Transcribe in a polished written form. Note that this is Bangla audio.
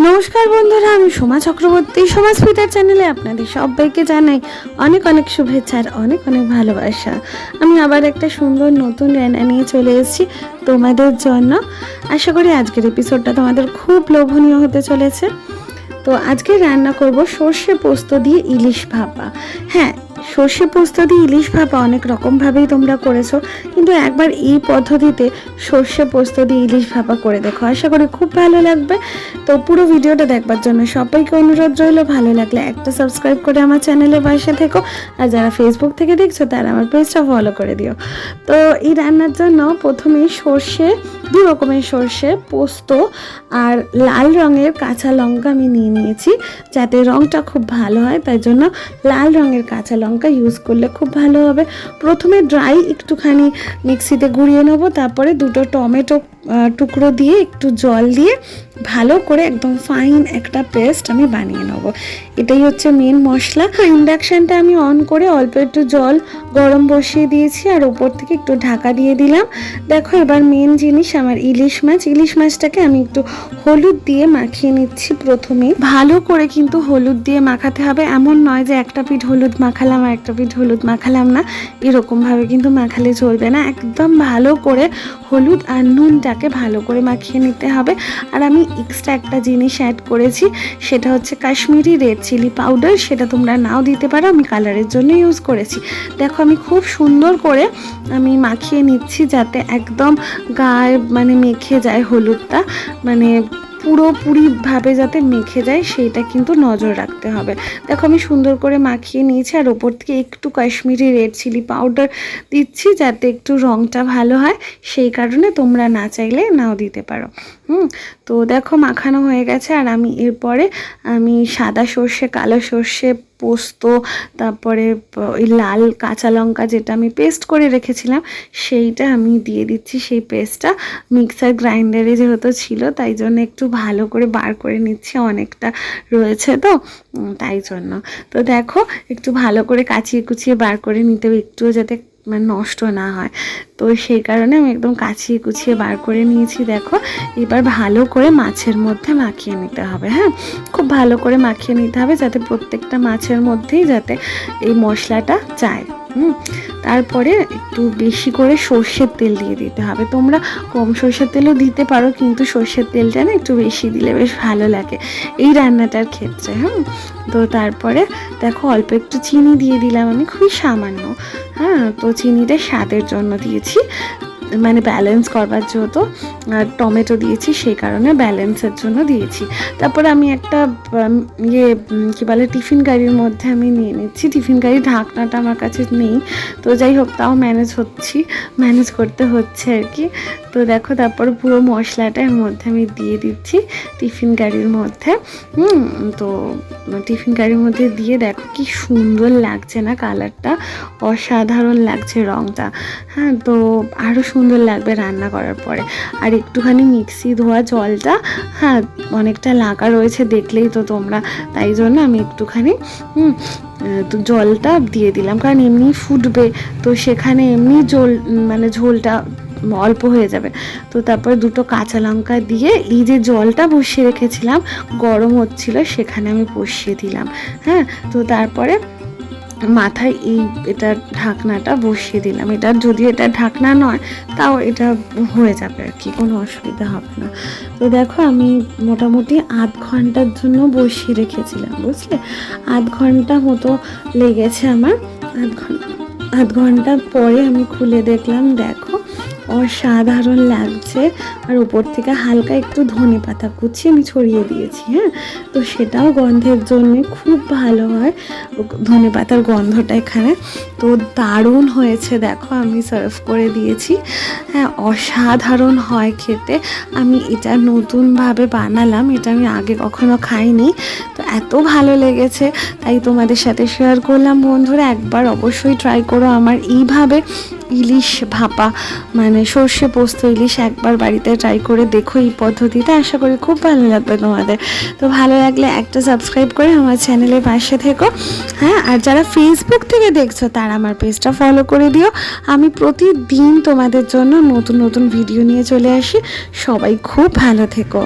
নমস্কার বন্ধুরা, আমি সোমা চক্রবর্তী। সোমা সুইটার চ্যানেলে আপনাদের সবাইকে জানাই অনেক অনেক শুভেচ্ছা আর অনেক অনেক ভালোবাসা। আমি আবার একটা সুন্দর নতুন রান্না নিয়ে চলে এসেছি তোমাদের জন্য। আশা করি আজকের এপিসোডটা তোমাদের খুব লোভনীয় হতে চলেছে। তো আজকে রান্না করব সর্ষে পোস্ত দিয়ে ইলিশ ভাপা। হ্যাঁ, সর্ষে পোস্ত দিয়ে ইলিশ ভাপা অনেক রকমভাবেই তোমরা করেছো, কিন্তু একবার এই পদ্ধতিতে সর্ষে পোস্ত দিয়ে ইলিশ ভাপা করে দেখো, আশা করি খুব ভালো লাগবে। তো পুরো ভিডিওটা দেখবার জন্য সবাইকে অনুরোধ রইল, ভালো লাগলে একটা সাবস্ক্রাইব করে আমার চ্যানেলের পাশে থেকো, আর যারা ফেসবুক থেকে দেখছো তারা আমার পেজটা ফলো করে দিও। তো এই রান্নার জন্য প্রথমেই সর্ষে, দু রকমের সর্ষে, পোস্ত আর লাল রঙের কাঁচা লঙ্কা আমি নিয়ে নিয়েছি, যাতে রঙটা খুব ভালো হয়, তাই জন্য লাল রঙের কাঁচা লঙ্কা ইউজ করলে খুব ভালো হবে। প্রথমে ড্রাই একটুখানি মিক্সিতে গুঁড়িয়ে নেবো, তারপরে দুটো টমেটো টুকরো দিয়ে একটু জল দিয়ে ভালো করে একদম ফাইন একটা পেস্ট আমি বানিয়ে নেব। এটাই হচ্ছে মেন মশলা। ইন্ডাকশানটা আমি অন করে অল্প একটু জল গরম বসিয়ে দিয়েছি আর ওপর থেকে একটু ঢাকা দিয়ে দিলাম। দেখো, এবার মেন জিনিস আমার ইলিশ মাছ। ইলিশ মাছটাকে আমি একটু হলুদ দিয়ে মাখিয়ে নিচ্ছি। প্রথমে ভালো করে কিন্তু হলুদ দিয়ে মাখাতে হবে, এমন নয় যে একটা পিঠ হলুদ মাখালাম আর একটা পিঠ হলুদ মাখালাম না, এরকমভাবে কিন্তু মাখালে চলবে না। একদম ভালো করে হলুদ আর নুনটাকে ভালো করে মাখিয়ে নিতে হবে। আর আমি এক্সট্রা একটা জিনিস অ্যাড করেছি, সেটা হচ্ছে কাশ্মীরি রেড চিলি পাউডার। সেটা তোমরা নাও দিতে পারো, আমি কালারের জন্য ইউজ করেছি। দেখো, আমি খুব সুন্দর করে আমি মাখিয়ে নিচ্ছি, যাতে একদম গায়ে মেখে যায় হলুদটা, পুরোপুরিভাবে যাতে মেখে যায় সেইটা কিন্তু নজর রাখতে হবে। দেখো, আমি সুন্দর করে মাখিয়ে নিয়েছি আর ওপর থেকে একটু কাশ্মীরি রেড চিলি পাউডার দিচ্ছি, যাতে একটু রঙটা ভালো হয়। সেই কারণে তোমরা না চাইলে নাও দিতে পারো। তো দেখো, মাখানো হয়ে গেছে। আর আমি এরপরে সাদা সর্ষে, কালো সর্ষে, পোস্ত, তারপরে ওই লাল কাঁচা লঙ্কা যেটা আমি পেস্ট করে রেখেছিলাম সেইটা আমি দিয়ে দিচ্ছি। সেই পেস্টটা মিক্সার গ্রাইন্ডারে যেহেতু ছিল, তাই জন্য একটু ভালো করে বার করে নিচ্ছি, অনেকটা রয়েছে তো তাই জন্য। তো দেখো, একটু ভালো করে কাচিয়ে কুচিয়ে বার করে নিতে হবে, একটুও যাতে নষ্ট না হয়। তো সেই কারণে আমি একদম কাচিয়ে কুচিয়ে বার করে নিয়েছি। দেখো, এবার ভালো করে মাছের মধ্যে মাখিয়ে নিতে হবে। হ্যাঁ, খুব ভালো করে মাখিয়ে নিতে হবে, যাতে প্রত্যেকটা মাছের মধ্যেই যাতে এই মশলাটা যায়। তারপরে একটু বেশি করে সর্ষের তেল দিয়ে দিতে হবে। তোমরা কম সর্ষের তেলও দিতে পারো, কিন্তু সর্ষের তেলটা না একটু বেশি দিলে বেশ ভালো লাগে এই রান্নাটার ক্ষেত্রে। তো তারপরে দেখো, অল্প একটু চিনি দিয়ে দিলাম আমি, খুবই সামান্য। তো চিনিটা স্বাদের জন্য দিয়েছি, ব্যালেন্স করবার জন্য। আর টমেটো দিয়েছি, সেই কারণে ব্যালেন্সের জন্য দিয়েছি। তারপরে আমি একটা টিফিন গাড়ির মধ্যে আমি নিয়ে নিচ্ছি। টিফিন গাড়ির ঢাকনাটা আমার কাছে নেই, তো যাই হোক, তাও ম্যানেজ করতে হচ্ছে আর কি। তো দেখো, তারপরে পুরো মশলাটা এর মধ্যে আমি দিয়ে দিচ্ছি টিফিন গাড়ির মধ্যে। তো টিফিন গাড়ির মধ্যে দিয়ে দেখো কি সুন্দর লাগছে না, কালারটা অসাধারণ লাগছে, রঙটা। তো আরও সুন্দর লাগবে রান্না করার পরে। আর একটুখানি মিক্সি ধোয়া জলটা অনেকটা লাগা রয়েছে, দেখলেই তো তোমরা, তাই জন্য আমি একটুখানি তো জলটা দিয়ে দিলাম, কারণ এমনি ফুটবে, তো সেখানে এমনি ঝোলটা অল্প হয়ে যাবে। তো তারপরে দুটো কাঁচা লঙ্কা দিয়ে এই যে জলটা বসিয়ে রেখেছিলাম, গরম হচ্ছিল, সেখানে আমি বসিয়ে দিলাম। তো তারপরে মাথায় এটা ঢাকনাটা বসিয়ে দিলাম। যদিও এটা ঢাকনা নয়, তাও এটা হয়ে যাবে আর কি, কোনো অসুবিধা হবে না। তো দেখো, আমি মোটামুটি আধ ঘন্টার জন্য বসিয়ে রেখেছিলাম, বুঝলে, আধ ঘন্টা মতো লেগেছে আমার। আধ ঘন্টা পরে আমি খুলে দেখলাম, দেখো অসাধারণ লাগছে। আর উপর থেকে হালকা একটু ধনে পাতা কুচি আমি ছড়িয়ে দিয়েছি। তো সেটাও গন্ধের জন্য খুব ভালো হয়, ধনে পাতার গন্ধটা এখানে। তো দারুণ হয়েছে, দেখো আমি সার্ভ করে দিয়েছি। অসাধারণ হয় খেতে। আমি এটা নতুনভাবে বানালাম, এটা আমি আগে কখনো খাইনি, তো এত ভালো লেগেছে, তাই তোমাদের সাথে শেয়ার করলাম। বন্ধুরা, একবার অবশ্যই ট্রাই করো আমার এইভাবে ইলিশ ভাপা, সর্ষে পোস্ত ইলিশ একবার বাড়িতে ট্রাই করে দেখো এই পদ্ধতিটা, আশা করি খুব ভালো লাগবে তোমাদের। তো ভালো লাগলে একটা সাবস্ক্রাইব করে আমার চ্যানেলের পাশে থেকো। আর যারা ফেসবুক থেকে দেখছো তারা আমার পেজটা ফলো করে দিও। আমি প্রতিদিন তোমাদের জন্য নতুন নতুন ভিডিও নিয়ে চলে আসি। সবাই খুব ভালো থেকো।